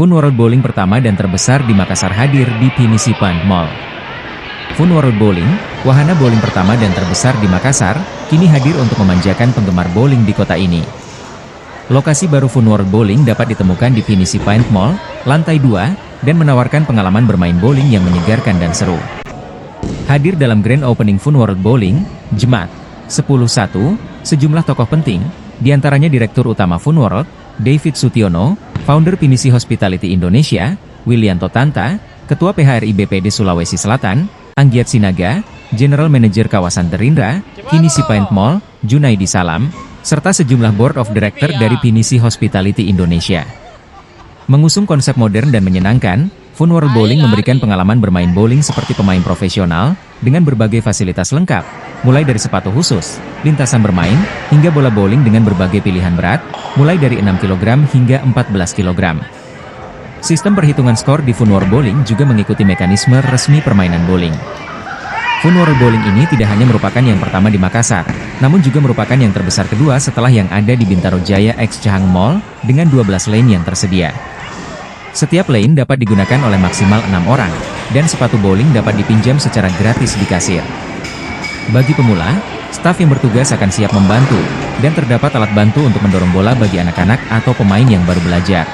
Fun World Bowling pertama dan terbesar di Makassar hadir di Pinisi Point Mall. Fun World Bowling, wahana bowling pertama dan terbesar di Makassar, kini hadir untuk memanjakan penggemar bowling di kota ini. Lokasi baru Fun World Bowling dapat ditemukan di Pinisi Point Mall, lantai 2, dan menawarkan pengalaman bermain bowling yang menyegarkan dan seru. Hadir dalam Grand Opening Fun World Bowling, Jumat, 10/1, sejumlah tokoh penting, diantaranya Direktur Utama Fun World, David Sutiono, Founder Pinisi Hospitality Indonesia, Willianto Tanta, Ketua PHRI BPD Sulawesi Selatan, Anggiat Sinaga, General Manager Kawasan Terindra, Pinisi Point Mall, Junaidi Salam, serta sejumlah Board of Director dari Pinisi Hospitality Indonesia. Mengusung konsep modern dan menyenangkan, Fun World Bowling memberikan pengalaman bermain bowling seperti pemain profesional, dengan berbagai fasilitas lengkap, mulai dari sepatu khusus, lintasan bermain, hingga bola bowling dengan berbagai pilihan berat, mulai dari 6 kg hingga 14 kg. Sistem perhitungan skor di Fun World Bowling juga mengikuti mekanisme resmi permainan bowling. Fun World Bowling ini tidak hanya merupakan yang pertama di Makassar, namun juga merupakan yang terbesar kedua setelah yang ada di Bintaro Jaya X Cahang Mall, dengan 12 lane yang tersedia. Setiap lane dapat digunakan oleh maksimal 6 orang, dan sepatu bowling dapat dipinjam secara gratis di kasir. Bagi pemula, staf yang bertugas akan siap membantu, dan terdapat alat bantu untuk mendorong bola bagi anak-anak atau pemain yang baru belajar.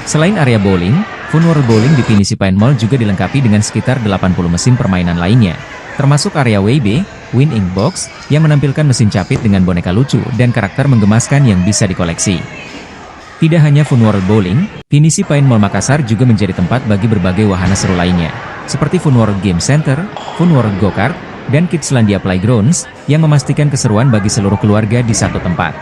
Selain area bowling, Fun World Bowling di Pinisi Point Mall juga dilengkapi dengan sekitar 80 mesin permainan lainnya, termasuk area WB, Win Ink Box, yang menampilkan mesin capit dengan boneka lucu dan karakter menggemaskan yang bisa dikoleksi. Tidak hanya Fun World Bowling, Pinisi Point Mall Makassar juga menjadi tempat bagi berbagai wahana seru lainnya, seperti Fun World Game Center, Fun World Go-Kart, dan Kidslandia Playgrounds, yang memastikan keseruan bagi seluruh keluarga di satu tempat.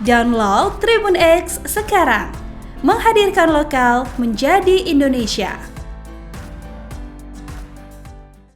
Download Tribun X sekarang, menghadirkan lokal menjadi Indonesia.